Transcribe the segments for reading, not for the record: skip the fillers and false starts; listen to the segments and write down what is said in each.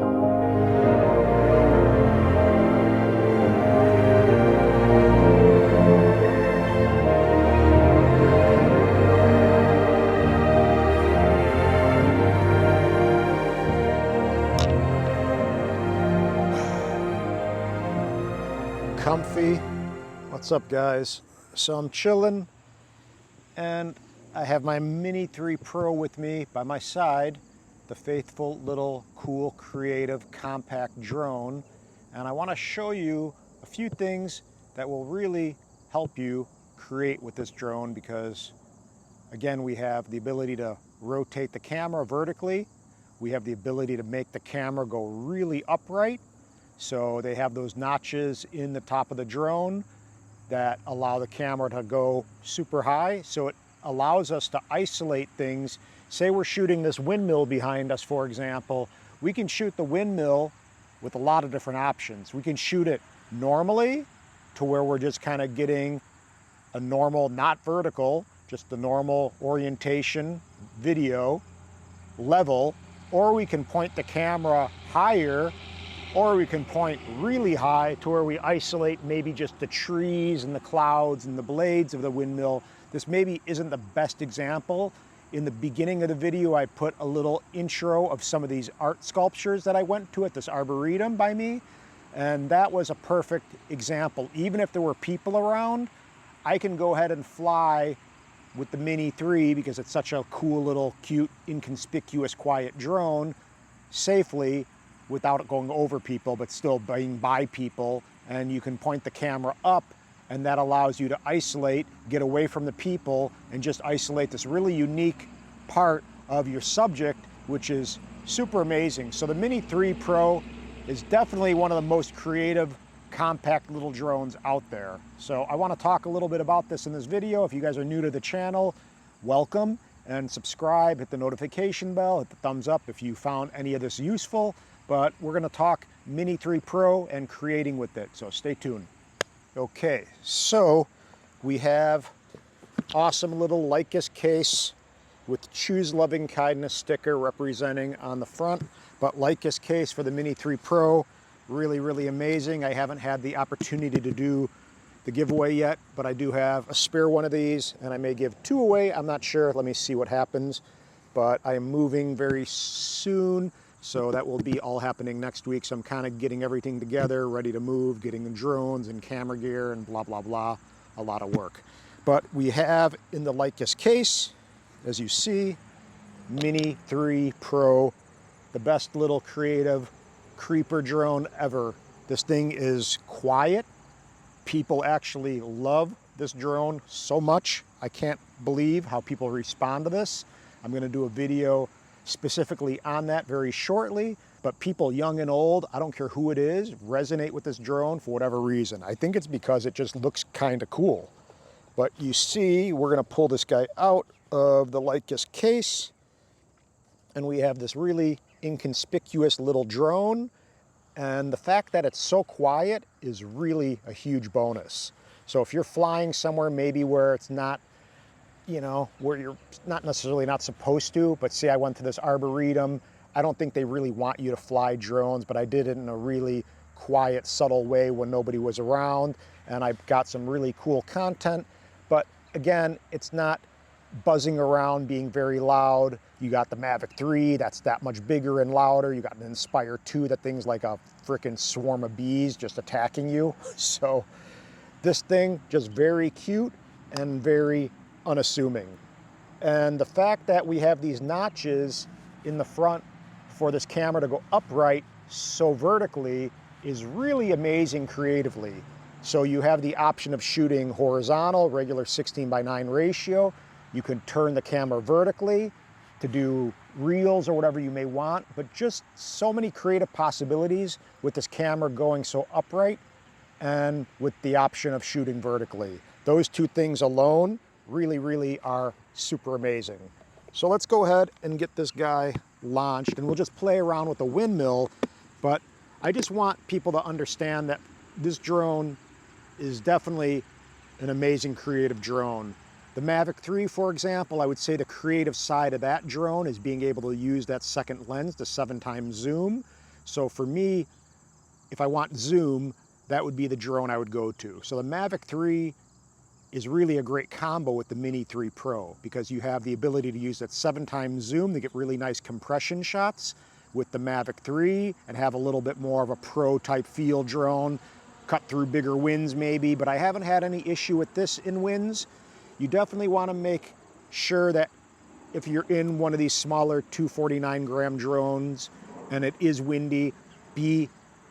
Comfy. What's up, guys? So I'm chilling and I have my Mini 3 Pro with me by my side, the faithful little cool creative compact drone, and I want to show you a few things that will really help you create with this drone, because again, we have the ability to rotate the camera vertically, we have the ability to make the camera go really upright. So they have those notches in the top of the drone that allow the camera to go super high. So it allows us to isolate things. Say we're shooting this windmill behind us, for example. We can shoot the windmill with a lot of different options. We can shoot it normally to where we're just kind of getting a normal, not vertical, just the normal orientation video level, or we can point the camera higher, or we can point really high to where we isolate maybe just the trees and the clouds and the blades of the windmill. This maybe isn't the best example. In the beginning of the video, I put a little intro of some of these art sculptures that I went to at this arboretum by me, and that was a perfect example. Even if there were people around, I can go ahead and fly with the Mini 3, because it's such a cool little cute, inconspicuous, quiet drone, safely, without it going over people, but still being by people. And you can point the camera up, and that allows you to isolate, get away from the people, and just isolate this really unique part of your subject, which is super amazing. So the Mini 3 Pro is definitely one of the most creative, compact little drones out there. So I want to talk a little bit about this in this video. If you guys are new to the channel, welcome, and subscribe, hit the notification bell, hit the thumbs up if you found any of this useful. But we're going to talk Mini 3 Pro and creating with it, so stay tuned. Okay, so we have awesome little Lycus case with Choose Loving Kindness sticker representing on the front, but Lycus case for the Mini 3 Pro, really, really amazing. I haven't had the opportunity to do the giveaway yet, but I do have a spare one of these, and I may give 2 away. I'm not sure. Let me see what happens, but I am moving very soon. So that will be all happening next week. So I'm kind of getting everything together, ready to move, getting the drones and camera gear and blah, blah, blah. A lot of work. But we have in the Lycus case, as you see, Mini 3 Pro, the best little creative creeper drone ever. This thing is quiet. People actually love this drone so much. I can't believe how people respond to this. I'm going to do a video specifically on that very shortly, but people young and old, I don't care who it is, resonate with this drone for whatever reason. I think it's because it just looks kind of cool. But you see, we're going to pull this guy out of the Lycus case, and we have this really inconspicuous little drone, and the fact that it's so quiet is really a huge bonus. So if you're flying somewhere maybe where it's not, you know, where you're not necessarily not supposed to, but say I went to this arboretum, I don't think they really want you to fly drones, but I did it in a really quiet, subtle way when nobody was around, and I got some really cool content. But again, it's not buzzing around, being very loud. You got the Mavic 3, that's that much bigger and louder. You got an Inspire 2, that thing's like a freaking swarm of bees just attacking you. So this thing, just very cute and very unassuming. And the fact that we have these notches in the front for this camera to go upright so vertically is really amazing creatively. So you have the option of shooting horizontal, regular 16:9 ratio. You can turn the camera vertically to do reels or whatever you may want, but just so many creative possibilities with this camera going so upright and with the option of shooting vertically. Those two things alone really are super amazing. So let's go ahead and get this guy launched, and we'll just play around with the windmill. But I just want people to understand that this drone is definitely an amazing creative drone. The Mavic 3, for example, I would say the creative side of that drone is being able to use that second lens, the 7x zoom, So for me, if I want zoom, that would be the drone I would go to. So the Mavic 3 is really a great combo with the Mini 3 Pro because you have the ability to use that 7x zoom to get really nice compression shots with the Mavic 3 and have a little bit more of a pro type field drone, cut through bigger winds maybe, but I haven't had any issue with this in winds. You definitely want to make sure that if you're in one of these smaller 249 gram drones and it is windy, be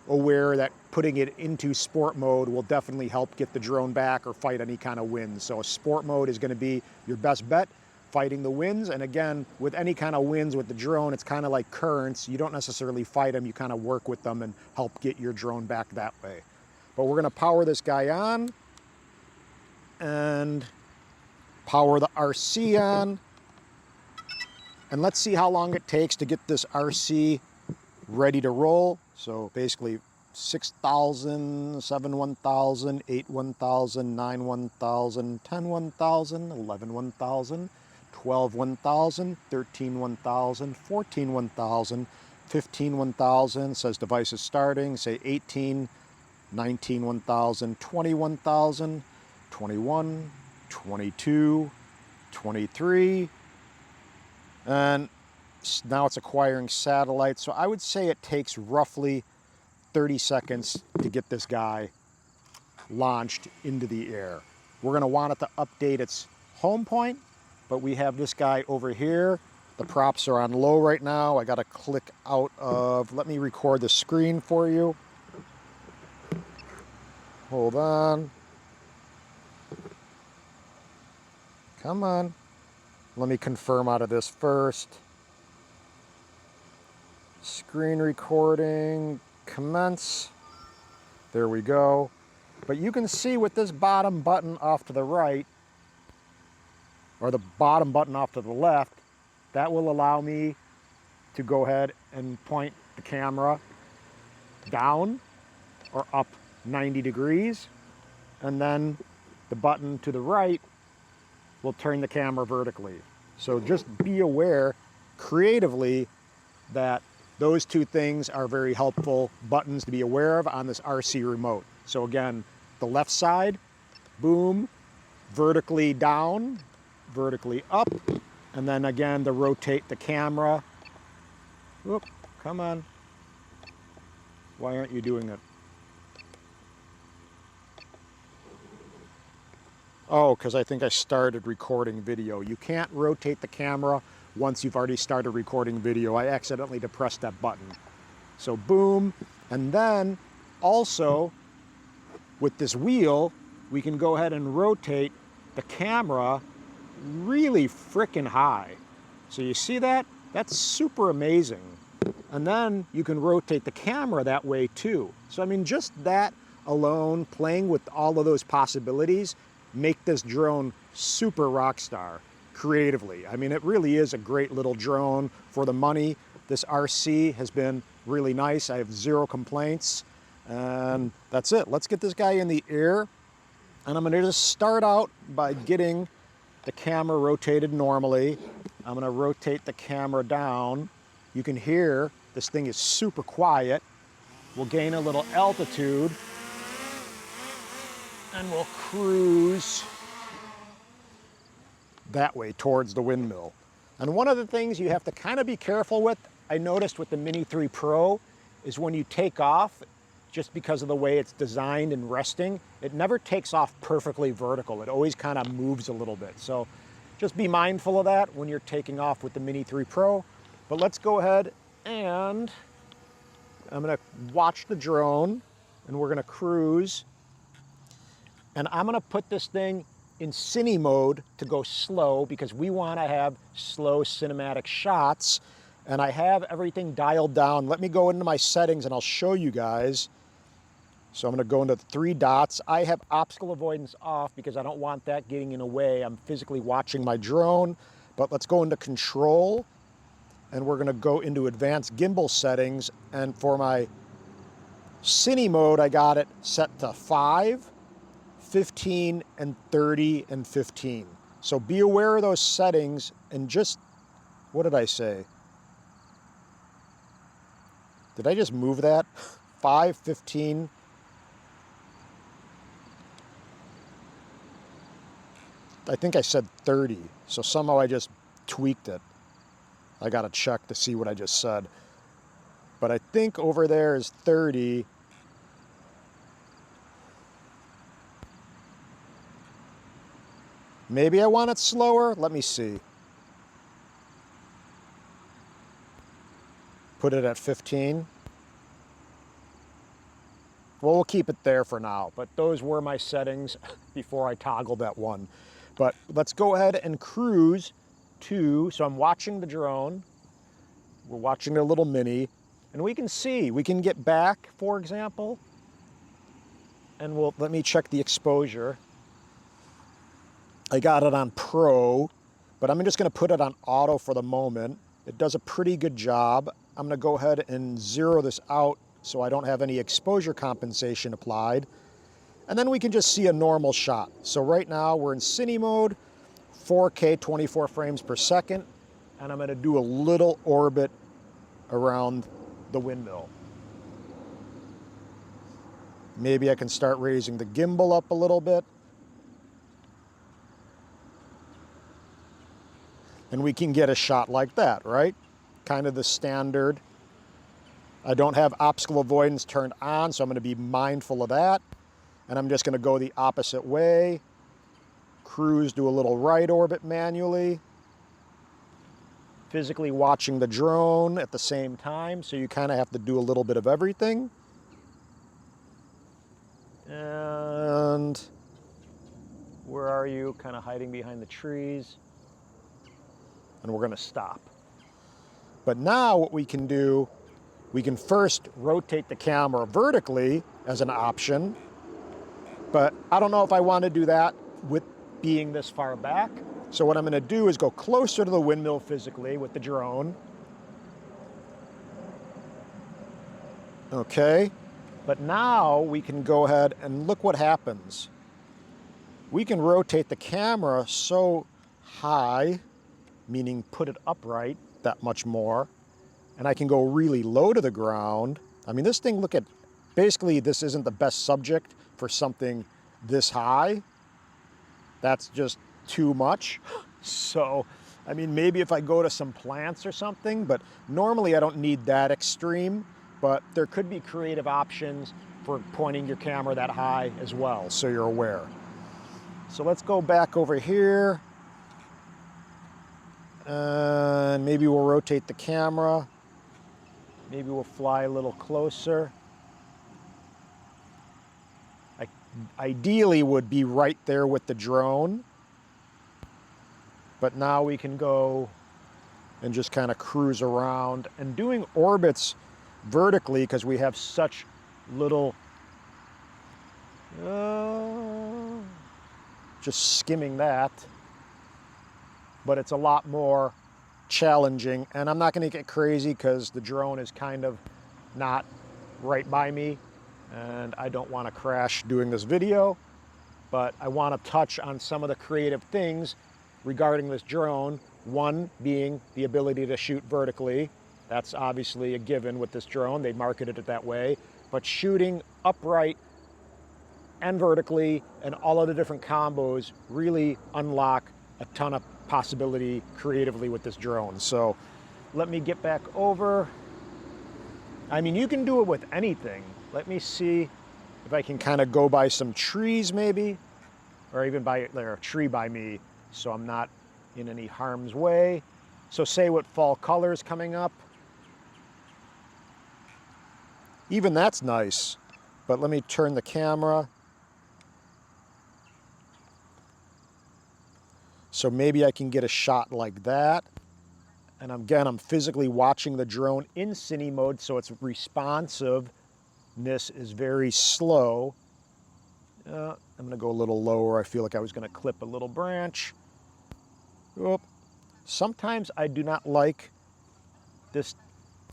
aware that putting it into sport mode will definitely help get the drone back or fight any kind of winds. So a sport mode is going to be your best bet, fighting the winds. And again, with any kind of winds with the drone, it's kind of like currents. You don't necessarily fight them, you kind of work with them and help get your drone back that way. But we're going to power this guy on and power the RC on. And let's see how long it takes to get this RC ready to roll. So basically 6,000, 7 1,000, 8 1,000, 9 1,000, 10 1,000, 11 1,000, 12 1,000, 13 1,000, 14 1,000, 15 1,000, says device is starting, say 18, 19 1,000, 20 1,000, 21, 22, 23, and now it's acquiring satellites. So I would say it takes roughly 30 seconds to get this guy launched into the air. We're going to want it to update its home point, but we have this guy over here. The props are on low right now. I got to click out of, let me record the screen for you. Hold on. Come on. Let me confirm out of this first. Screen recording, commence. There we go. But you can see with this bottom button off to the right, or the bottom button off to the left, that will allow me to go ahead and point the camera down or up 90 degrees. And then the button to the right will turn the camera vertically. So just be aware creatively that those two things are very helpful buttons to be aware of on this RC remote. So again, the left side, boom, vertically down, vertically up, and then again to rotate the camera. Whoop, come on. Why aren't you doing it? Oh, because I think I started recording video. You can't rotate the camera once you've already started recording video. I accidentally depressed that button. So boom, and then also with this wheel, we can go ahead and rotate the camera really frickin' high. So you see that? That's super amazing. And then you can rotate the camera that way too. So I mean, just that alone, playing with all of those possibilities, make this drone super rock star creatively. I mean, it really is a great little drone for the money. This RC has been really nice. I have zero complaints. And that's it. Let's get this guy in the air. And I'm gonna just start out by getting the camera rotated normally. I'm gonna rotate the camera down. You can hear this thing is super quiet. We'll gain a little altitude and we'll cruise that way towards the windmill. And one of the things you have to kind of be careful with, I noticed with the Mini 3 Pro, is when you take off, just because of the way it's designed and resting, it never takes off perfectly vertical. It always kind of moves a little bit. So just be mindful of that when you're taking off with the Mini 3 Pro. But let's go ahead and I'm gonna watch the drone and we're gonna cruise. And I'm gonna put this thing in cine mode to go slow because we wanna have slow cinematic shots. And I have everything dialed down. Let me go into my settings and I'll show you guys. So I'm gonna go into the 3 dots. I have obstacle avoidance off because I don't want that getting in the way. I'm physically watching my drone. But let's go into control and we're gonna go into advanced gimbal settings. And for my cine mode, I got it set to 5, 15, and 30, and 15. So be aware of those settings and just, what did I say? Did I just move that? 5, 15. I think I said 30. So somehow I just tweaked it. I got to check to see what I just said. But I think over there is 30. Maybe I want it slower. Let me see. Put it at 15. Well, we'll keep it there for now, but those were my settings before I toggled that one. But let's go ahead and cruise to, so I'm watching the drone. We're watching a little mini, and we can see, we can get back, for example, and let me check the exposure. I got it on Pro, but I'm just gonna put it on Auto for the moment. It does a pretty good job. I'm gonna go ahead and zero this out so I don't have any exposure compensation applied. And then we can just see a normal shot. So right now we're in cine mode, 4K 24 frames per second, and I'm gonna do a little orbit around the windmill. Maybe I can start raising the gimbal up a little bit. And we can get a shot like that, right? Kind of the standard. I don't have obstacle avoidance turned on, so I'm gonna be mindful of that. And I'm just gonna go the opposite way. Cruise, do a little right orbit manually. Physically watching the drone at the same time, so you kind of have to do a little bit of everything. And where are you? Kind of hiding behind the trees. And we're gonna stop. But now what we can do, we can first rotate the camera vertically as an option, but I don't know if I want to do that with being this far back. So what I'm gonna do is go closer to the windmill physically with the drone. Okay, but now we can go ahead and look what happens. We can rotate the camera so high, meaning put it upright that much more, and I can go really low to the ground. I mean, this thing, look at, basically this isn't the best subject for something this high. That's just too much. So, I mean, maybe if I go to some plants or something, but normally I don't need that extreme, but there could be creative options for pointing your camera that high as well, so you're aware. So let's go back over here. And maybe we'll rotate the camera. Maybe we'll fly a little closer. I ideally would be right there with the drone, but now we can go and just kind of cruise around and doing orbits vertically because we have such little, just skimming that. But it's a lot more challenging, and I'm not going to get crazy because the drone is kind of not right by me and I don't want to crash doing this video, but I want to touch on some of the creative things regarding this drone. One being the ability to shoot vertically. That's obviously a given with this drone. They marketed it that way, but shooting upright and vertically and all of the different combos really unlock a ton of possibility creatively with this drone. So let me get back over. I mean, you can do it with anything. Let me see if I can kind of go by some trees maybe, or even by a tree by me, so I'm not in any harm's way. So say what fall colors coming up. Even that's nice, but let me turn the camera. So maybe I can get a shot like that. And again, I'm physically watching the drone in cine mode, so its responsiveness is very slow. I'm gonna go a little lower. I feel like I was gonna clip a little branch. Oop. Sometimes I do not like this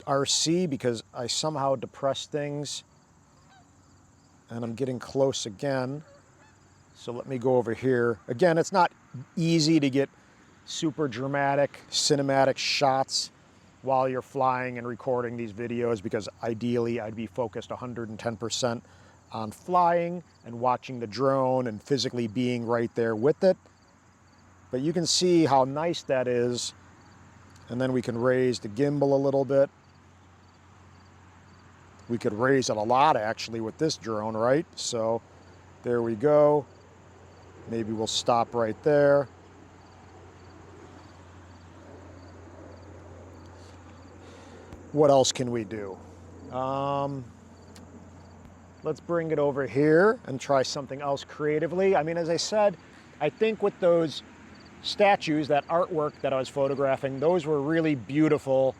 RC because I somehow depress things. And I'm getting close again. So let me go over here. Again, it's not easy to get super dramatic, cinematic shots while you're flying and recording these videos, because ideally I'd be focused 110% on flying and watching the drone and physically being right there with it. But you can see how nice that is. And then we can raise the gimbal a little bit. We could raise it a lot actually with this drone, right? So there we go. Maybe we'll stop right there. What else can we do? Let's bring it over here and try something else creatively. I mean, as I said, I think with those statues, that artwork that I was photographing, those were really beautiful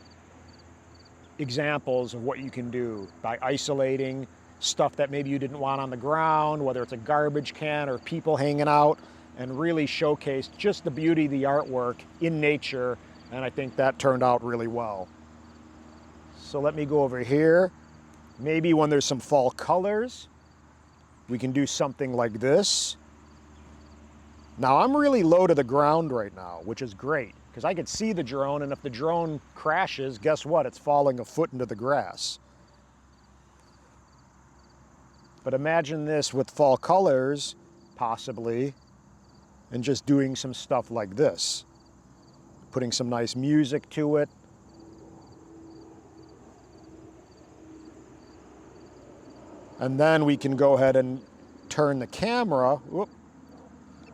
examples of what you can do by isolating stuff that maybe you didn't want on the ground, whether it's a garbage can or people hanging out, and really showcase just the beauty of the artwork in nature. And I think that turned out really well. So let me go over here. Maybe when there's some fall colors, we can do something like this. Now I'm really low to the ground right now, which is great, because I could see the drone, and if the drone crashes, guess what? It's falling a foot into the grass. But imagine this with fall colors, possibly, and just doing some stuff like this. Putting some nice music to it. And then we can go ahead and turn the camera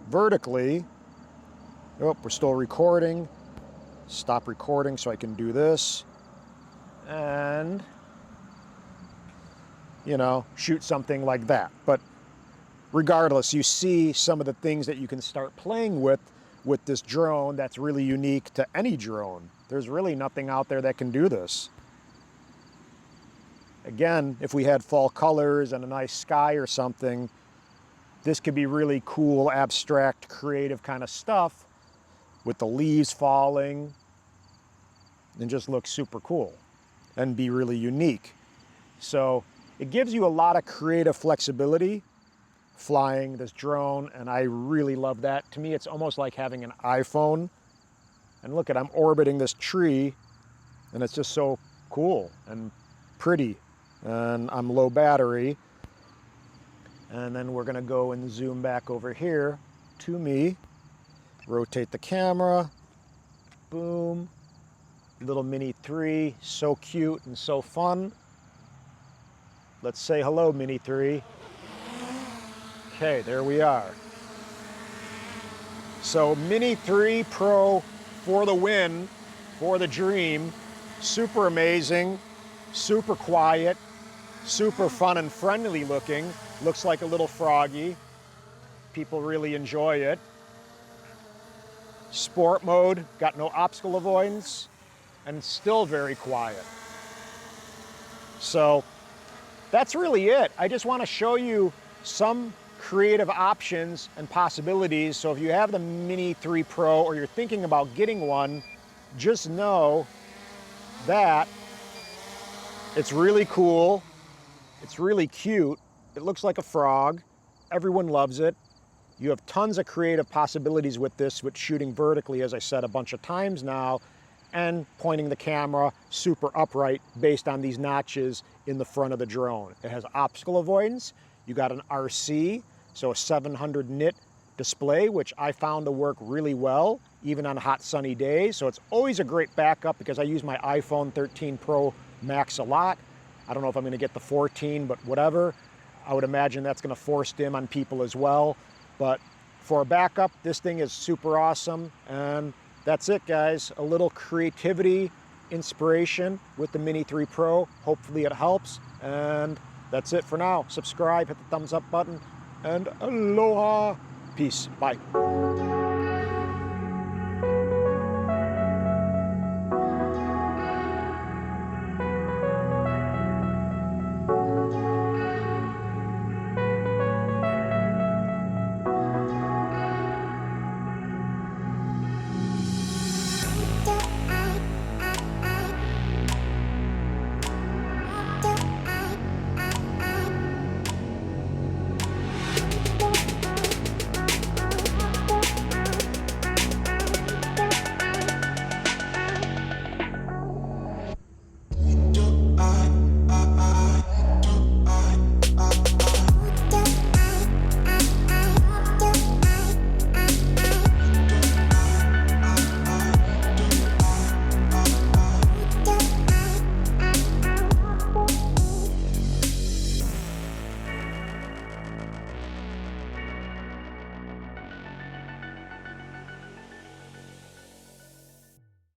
vertically. Oh, we're still recording. Stop recording so I can do this. And, you know, shoot something like that. But regardless, you see some of the things that you can start playing with this drone that's really unique to any drone. There's really nothing out there that can do this. Again, if we had fall colors and a nice sky or something, this could be really cool, abstract, creative kind of stuff with the leaves falling, and just look super cool and be really unique. So it gives you a lot of creative flexibility flying this drone, and I really love that. To me, it's almost like having an iPhone. And look at, I'm orbiting this tree, and it's just so cool and pretty. And I'm low battery. And then we're gonna go and zoom back over here to me, rotate the camera, boom, little Mini 3, so cute and so fun. Let's say hello, Mini 3. Okay, there we are. So Mini 3 Pro for the win, for the dream. Super amazing, super quiet, super fun and friendly looking. Looks like a little froggy. People really enjoy it. Sport mode, got no obstacle avoidance, and still very quiet. So that's really it. I just want to show you some creative options and possibilities. So if you have the Mini 3 Pro or you're thinking about getting one, just know that it's really cool. It's really cute. It looks like a frog. Everyone loves it. You have tons of creative possibilities with this, with shooting vertically, as I said a bunch of times now, and pointing the camera super upright based on these notches in the front of the drone. It has obstacle avoidance. You got an RC, so a 700 nit display, which I found to work really well, even on hot sunny days. So it's always a great backup, because I use my iPhone 13 Pro Max a lot. I don't know if I'm gonna get the 14, but whatever. I would imagine that's gonna force dim on people as well. But for a backup, this thing is super awesome. And that's it, guys. A little creativity, inspiration with the Mini 3 Pro. Hopefully it helps. And that's it for now. Subscribe, hit the thumbs up button, and aloha. Peace. Bye.